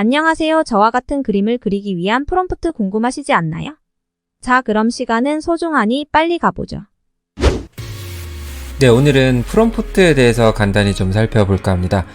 안녕하세요. 저와 같은 그림을 그리기 위한 프롬프트 궁금하시지 않나요? 자, 그럼 시간은 소중하니 빨리 가보죠. 네, 오늘은 프롬프트에 대해서 간단히 좀 살펴볼까 합니다.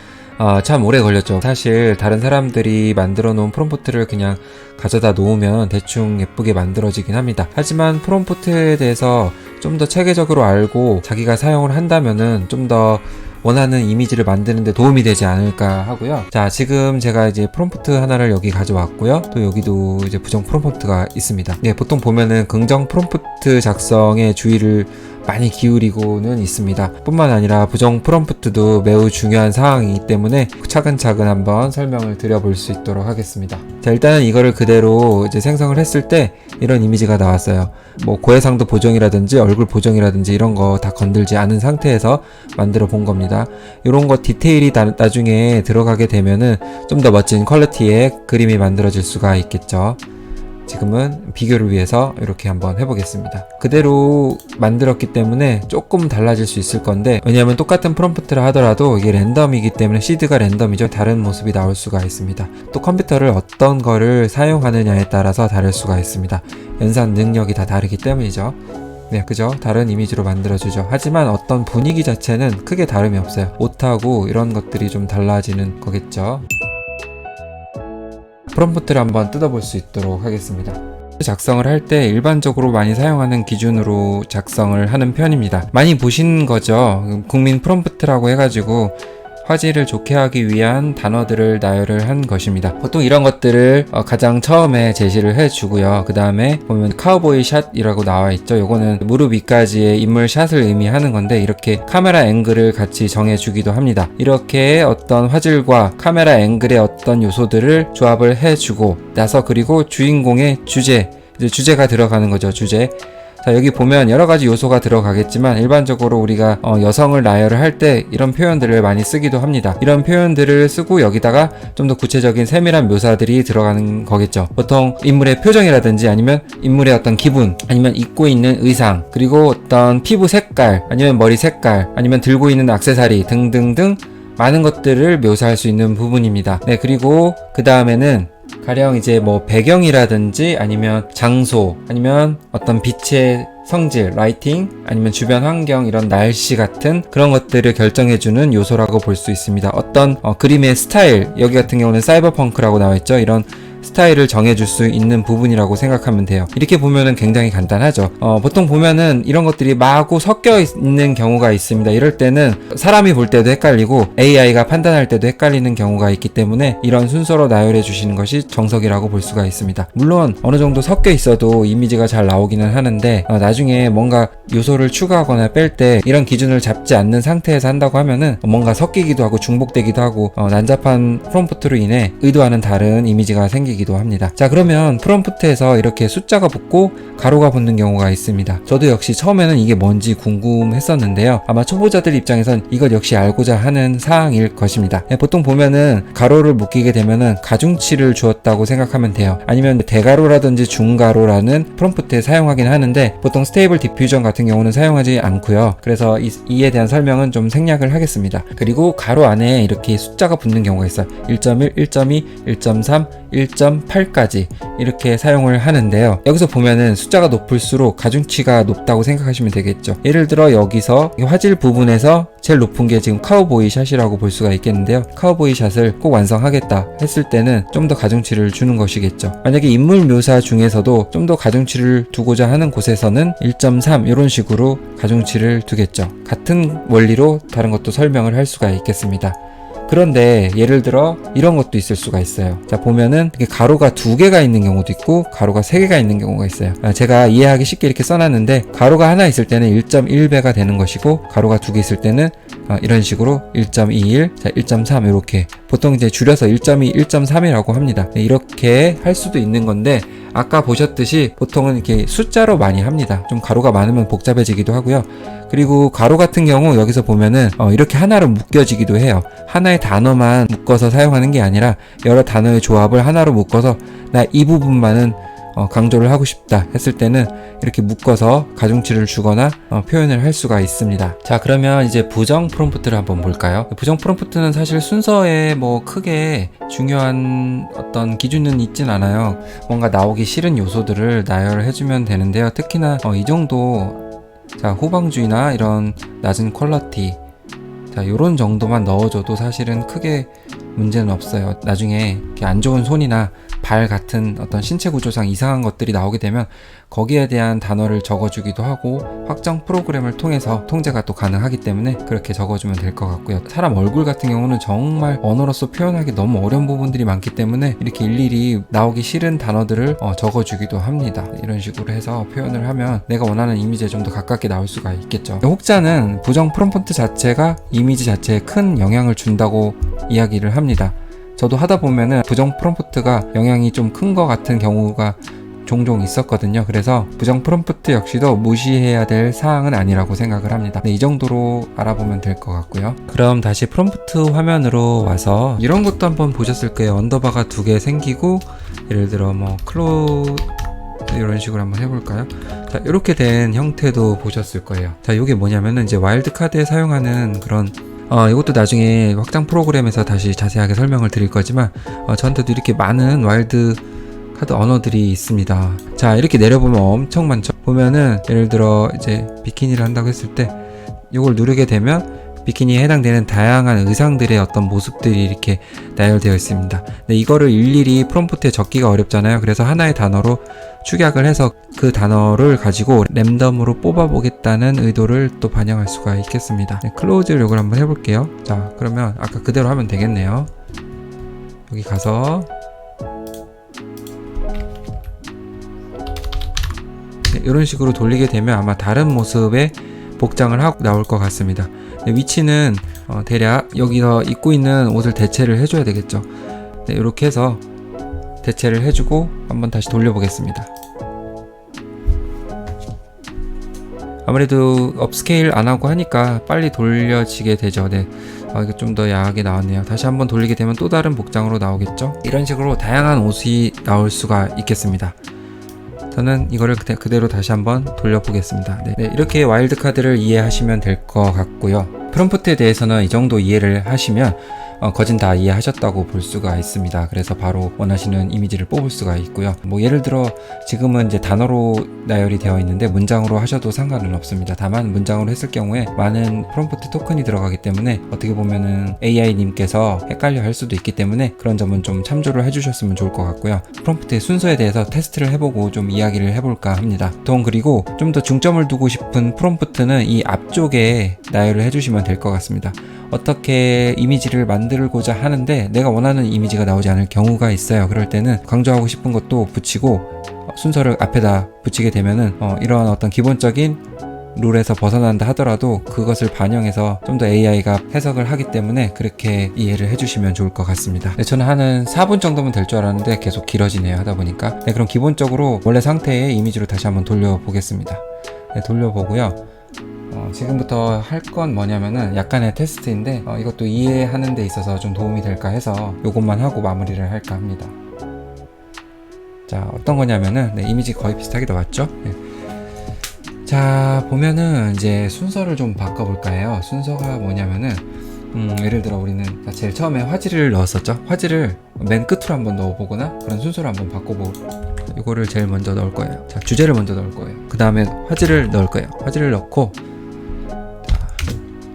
참 오래 걸렸죠. 사실 다른 사람들이 만들어 놓은 프롬프트를 그냥 가져다 놓으면 대충 예쁘게 만들어지긴 합니다. 하지만 프롬프트에 대해서 좀 더 체계적으로 알고 자기가 사용을 한다면은 좀 더 원하는 이미지를 만드는 데 도움이 되지 않을까 하고요. 자, 지금 제가 이제 프롬프트 하나를 여기 가져왔고요. 또 여기도 이제 부정 프롬프트가 있습니다. 네, 보통 보면은 긍정 프롬프트 작성에 주의를 많이 기울이고는 있습니다. 뿐만 아니라 부정 프롬프트도 매우 중요한 사항이기 때문에 차근차근 한번 설명을 드려볼 수 있도록 하겠습니다. 자, 일단은 이거를 그대로 이제 생성을 했을 때 이런 이미지가 나왔어요. 뭐 고해상도 보정이라든지 얼굴 보정이라든지 이런 거 다 건들지 않은 상태에서 만들어 본 겁니다. 이런 거 디테일이 나중에 들어가게 되면은 좀 더 멋진 퀄리티의 그림이 만들어질 수가 있겠죠. 지금은 비교를 위해서 이렇게 한번 해보겠습니다. 그대로 만들었기 때문에 조금 달라질 수 있을 건데, 왜냐하면 똑같은 프롬프트를 하더라도 이게 랜덤이기 때문에 시드가 랜덤이죠. 다른 모습이 나올 수가 있습니다. 또 컴퓨터를 어떤 거를 사용하느냐에 따라서 다를 수가 있습니다. 연산 능력이 다 다르기 때문이죠. 네, 그죠? 다른 이미지로 만들어주죠. 하지만 어떤 분위기 자체는 크게 다름이 없어요. 옷하고 이런 것들이 좀 달라지는 거겠죠. 프롬프트를 한번 뜯어볼 수 있도록 하겠습니다. 작성을 할 때 일반적으로 많이 사용하는 기준으로 작성을 하는 편입니다. 많이 보신 거죠? 국민 프롬프트라고 해가지고 화질을 좋게 하기 위한 단어들을 나열을 한 것입니다. 보통 이런 것들을 가장 처음에 제시를 해주고요. 그 다음에 보면 카우보이 샷이라고 나와 있죠. 요거는 무릎 위까지의 인물 샷을 의미하는 건데, 이렇게 카메라 앵글을 같이 정해주기도 합니다. 이렇게 어떤 화질과 카메라 앵글의 어떤 요소들을 조합을 해주고 나서, 그리고 주인공의 주제, 이제 주제가 들어가는 거죠. 주제. 자, 여기 보면 여러 가지 요소가 들어가겠지만 일반적으로 우리가 여성을 나열을 할 때 이런 표현들을 많이 쓰기도 합니다. 이런 표현들을 쓰고 여기다가 좀 더 구체적인 세밀한 묘사들이 들어가는 거겠죠. 보통 인물의 표정이라든지 아니면 인물의 어떤 기분, 아니면 입고 있는 의상, 그리고 어떤 피부 색깔, 아니면 머리 색깔, 아니면 들고 있는 액세서리 등등등 많은 것들을 묘사할 수 있는 부분입니다. 네, 그리고 그 다음에는 가령 이제 뭐 배경이라든지 아니면 장소, 아니면 어떤 빛의 성질, 라이팅, 아니면 주변 환경, 이런 날씨 같은 그런 것들을 결정해주는 요소라고 볼 수 있습니다. 어떤 그림의 스타일, 여기 같은 경우는 사이버펑크라고 나와있죠. 이런 스타일을 정해줄 수 있는 부분이라고 생각하면 돼요. 이렇게 보면은 굉장히 간단하죠. 보통 보면은 이런 것들이 마구 섞여 있는 경우가 있습니다. 이럴 때는 사람이 볼 때도 헷갈리고 AI가 판단할 때도 헷갈리는 경우가 있기 때문에 이런 순서로 나열해 주시는 것이 정석이라고 볼 수가 있습니다. 물론 어느 정도 섞여 있어도 이미지가 잘 나오기는 하는데, 나중에 뭔가 요소를 추가하거나 뺄 때 이런 기준을 잡지 않는 상태에서 한다고 하면은 뭔가 섞이기도 하고 중복되기도 하고 난잡한 프롬프트로 인해 의도와는 다른 이미지가 생기기도 합니다. 자, 그러면 프롬프트에서 이렇게 숫자가 붙고 가로가 붙는 경우가 있습니다. 저도 역시 처음에는 이게 뭔지 궁금했었는데요. 아마 초보자들 입장에선 이것 역시 알고자 하는 사항일 것입니다. 보통 보면은 가로를 묶이게 되면은 가중치를 주었다고 생각하면 돼요. 아니면 대가로라든지 중가로라는 프롬프트에 사용하긴 하는데 보통 스테이블 디퓨전 같은 경우는 사용하지 않고요. 그래서 이에 대한 설명은 좀 생략을 하겠습니다. 그리고 가로 안에 이렇게 숫자가 붙는 경우가 있어요. 1.1, 1.2, 1.3, 1.8까지 이렇게 사용을 하는데요. 여기서 보면은 숫자가 높을수록 가중치가 높다고 생각하시면 되겠죠. 예를 들어 여기서 화질 부분에서 제일 높은 게 지금 카우보이 샷이라고 볼 수가 있겠는데요. 카우보이 샷을 꼭 완성하겠다 했을 때는 좀 더 가중치를 주는 것이겠죠. 만약에 인물 묘사 중에서도 좀 더 가중치를 두고자 하는 곳에서는 1.3 이런 식으로 가중치를 두겠죠. 같은 원리로 다른 것도 설명을 할 수가 있겠습니다. 그런데 예를 들어 이런 것도 있을 수가 있어요. 자, 보면은 이렇게 가로가 2개가 있는 경우도 있고 가로가 3개가 있는 경우가 있어요. 제가 이해하기 쉽게 이렇게 써놨는데, 가로가 하나 있을 때는 1.1배가 되는 것이고 가로가 2개 있을 때는 이런 식으로 1.21, 자, 1.3 이렇게 보통 이제 줄여서 1.2, 1.3이라고 합니다. 네, 이렇게 할 수도 있는 건데, 아까 보셨듯이 보통은 이렇게 숫자로 많이 합니다. 좀 가로가 많으면 복잡해지기도 하고요. 그리고 가로 같은 경우 여기서 보면은 이렇게 하나로 묶여지기도 해요. 하나의 단어만 묶어서 사용하는 게 아니라 여러 단어의 조합을 하나로 묶어서 나 이 부분만은 강조를 하고 싶다 했을 때는 이렇게 묶어서 가중치를 주거나 표현을 할 수가 있습니다. 자, 그러면 이제 부정 프롬프트를 한번 볼까요? 부정 프롬프트는 사실 순서에 뭐 크게 중요한 어떤 기준은 있진 않아요. 뭔가 나오기 싫은 요소들을 나열해주면 되는데요. 특히나 이 정도, 자, 후방주의나 이런 낮은 퀄러티, 자, 요런 정도만 넣어줘도 사실은 크게 문제는 없어요. 나중에 이렇게 안 좋은 손이나 발 같은 어떤 신체 구조상 이상한 것들이 나오게 되면 거기에 대한 단어를 적어주기도 하고 확정 프로그램을 통해서 통제가 또 가능하기 때문에 그렇게 적어주면 될 것 같고요. 사람 얼굴 같은 경우는 정말 언어로서 표현하기 너무 어려운 부분들이 많기 때문에 이렇게 일일이 나오기 싫은 단어들을 적어주기도 합니다. 이런 식으로 해서 표현을 하면 내가 원하는 이미지에 좀 더 가깝게 나올 수가 있겠죠. 혹자는 부정 프롬프트 자체가 이미지 자체에 큰 영향을 준다고 이야기를 합니다. 저도 하다 보면은 부정 프롬프트가 영향이 좀 큰 것 같은 경우가 종종 있었거든요. 그래서 부정 프롬프트 역시도 무시해야 될 사항은 아니라고 생각을 합니다. 네, 이 정도로 알아보면 될 것 같고요. 그럼 다시 프롬프트 화면으로 와서 이런 것도 한번 보셨을 거예요. 언더바가 2개 생기고 예를 들어 뭐 클로즈 이런 식으로 한번 해볼까요? 자, 이렇게 된 형태도 보셨을 거예요. 자, 이게 뭐냐면은 이제 와일드 카드에 사용하는 그런 이것도 나중에 확장 프로그램에서 다시 자세하게 설명을 드릴 거지만 저한테도 이렇게 많은 와일드 카드 언어들이 있습니다. 자, 이렇게 내려보면 엄청 많죠. 보면은 예를 들어 이제 비키니를 한다고 했을 때 이걸 누르게 되면 비키니에 해당되는 다양한 의상들의 어떤 모습들이 이렇게 나열되어 있습니다. 근데 이거를 일일이 프롬프트에 적기가 어렵잖아요. 그래서 하나의 단어로 축약을 해서 그 단어를 가지고 랜덤으로 뽑아보겠다는 의도를 또 반영할 수가 있겠습니다. 네, 클로즈를 이걸 한번 해볼게요. 자, 그러면 아까 그대로 하면 되겠네요. 여기 가서 네, 이런 식으로 돌리게 되면 아마 다른 모습의 복장을 하고 나올 것 같습니다. 네, 위치는 대략 여기서 입고 있는 옷을 대체를 해줘야 되겠죠. 네, 이렇게 해서 대체를 해주고 한번 다시 돌려보겠습니다. 아무래도 업스케일 안하고 하니까 빨리 돌려지게 되죠. 네. 이거 좀 더 야하게 나왔네요. 다시 한번 돌리게 되면 또 다른 복장으로 나오겠죠. 이런 식으로 다양한 옷이 나올 수가 있겠습니다. 저는 이거를 그대로 다시 한번 돌려보겠습니다. 네, 이렇게 와일드 카드를 이해하시면 될 것 같고요. 프롬프트에 대해서는 이 정도 이해를 하시면 거진 다 이해하셨다고 볼 수가 있습니다. 그래서 바로 원하시는 이미지를 뽑을 수가 있고요. 뭐 예를 들어 지금은 이제 단어로 나열이 되어 있는데 문장으로 하셔도 상관은 없습니다. 다만 문장으로 했을 경우에 많은 프롬프트 토큰이 들어가기 때문에 어떻게 보면은 AI님께서 헷갈려 할 수도 있기 때문에 그런 점은 좀 참조를 해주셨으면 좋을 것 같고요. 프롬프트의 순서에 대해서 테스트를 해보고 좀 이야기를 해볼까 합니다. 그리고 좀 더 중점을 두고 싶은 프롬프트는 이 앞쪽에 나열을 해주시면 될 것 같습니다. 어떻게 이미지를 만들고자 하는데 내가 원하는 이미지가 나오지 않을 경우가 있어요. 그럴 때는 강조하고 싶은 것도 붙이고 순서를 앞에다 붙이게 되면은 이러한 어떤 기본적인 룰에서 벗어난다 하더라도 그것을 반영해서 좀 더 AI가 해석을 하기 때문에 그렇게 이해를 해주시면 좋을 것 같습니다. 네, 저는 한 4분 정도면 될 줄 알았는데 계속 길어지네요, 하다 보니까. 네, 그럼 기본적으로 원래 상태의 이미지로 다시 한번 돌려보겠습니다. 네, 돌려보고요. 지금부터 할 건 뭐냐면은 약간의 테스트인데 이것도 이해하는 데 있어서 좀 도움이 될까 해서 이것만 하고 마무리를 할까 합니다. 자, 어떤 거냐면은 네, 이미지 거의 비슷하게 나왔죠? 네. 자, 보면은 이제 순서를 좀 바꿔볼까 해요. 순서가 뭐냐면은 예를 들어 우리는 제일 처음에 화질을 넣었었죠. 화질을 맨 끝으로 한번 넣어보거나 그런 순서를 한번 바꿔보고 이거를 제일 먼저 넣을 거예요. 자, 주제를 먼저 넣을 거예요. 그 다음에 화질을 넣을 거예요. 화질을 넣고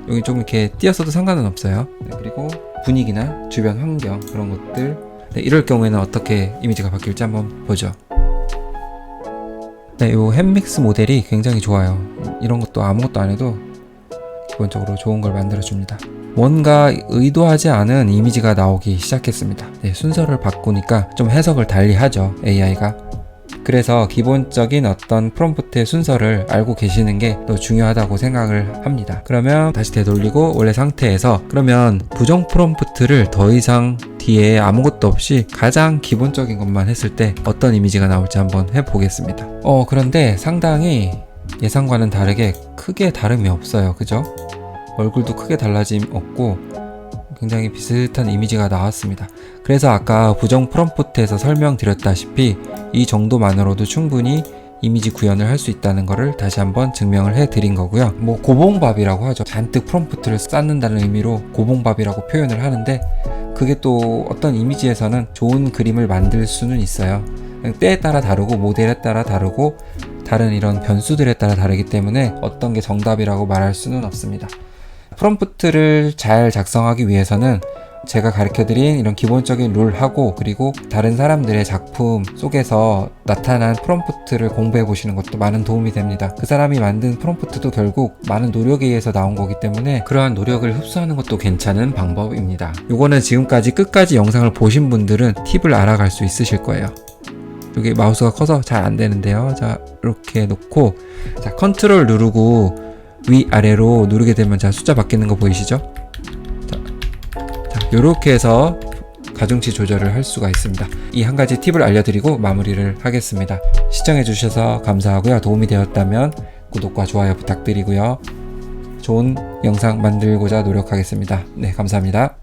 여기 좀 이렇게 띄었어도 상관은 없어요. 네, 그리고 분위기나 주변 환경 그런 것들 네, 이럴 경우에는 어떻게 이미지가 바뀔지 한번 보죠. 네, 이 햄믹스 모델이 굉장히 좋아요. 이런 것도 아무것도 안 해도 기본적으로 좋은 걸 만들어줍니다. 뭔가 의도하지 않은 이미지가 나오기 시작했습니다. 네, 순서를 바꾸니까 좀 해석을 달리 하죠, AI가. 그래서 기본적인 어떤 프롬프트의 순서를 알고 계시는 게 더 중요하다고 생각을 합니다. 그러면 다시 되돌리고 원래 상태에서 그러면 부정 프롬프트를 더 이상 뒤에 아무것도 없이 가장 기본적인 것만 했을 때 어떤 이미지가 나올지 한번 해보겠습니다. 그런데 상당히 예상과는 다르게 크게 다름이 없어요. 그죠? 얼굴도 크게 달라짐 없고 굉장히 비슷한 이미지가 나왔습니다. 그래서 아까 부정 프롬프트에서 설명드렸다시피 이 정도만으로도 충분히 이미지 구현을 할 수 있다는 것을 다시 한번 증명을 해드린 거고요. 뭐 고봉밥이라고 하죠. 잔뜩 프롬프트를 쌓는다는 의미로 고봉밥이라고 표현을 하는데, 그게 또 어떤 이미지에서는 좋은 그림을 만들 수는 있어요. 때에 따라 다르고 모델에 따라 다르고 다른 이런 변수들에 따라 다르기 때문에 어떤 게 정답이라고 말할 수는 없습니다. 프롬프트를 잘 작성하기 위해서는 제가 가르쳐드린 이런 기본적인 룰하고, 그리고 다른 사람들의 작품 속에서 나타난 프롬프트를 공부해 보시는 것도 많은 도움이 됩니다. 그 사람이 만든 프롬프트도 결국 많은 노력에 의해서 나온 거기 때문에 그러한 노력을 흡수하는 것도 괜찮은 방법입니다. 요거는 지금까지 끝까지 영상을 보신 분들은 팁을 알아갈 수 있으실 거예요. 여기 마우스가 커서 잘 안 되는데요. 자, 이렇게 놓고, 자, 컨트롤 누르고 위아래로 누르게 되면 자, 숫자 바뀌는 거 보이시죠? 이렇게 해서 가중치 조절을 할 수가 있습니다. 이 한 가지 팁을 알려드리고 마무리를 하겠습니다. 시청해주셔서 감사하고요. 도움이 되었다면 구독과 좋아요 부탁드리고요. 좋은 영상 만들고자 노력하겠습니다. 네, 감사합니다.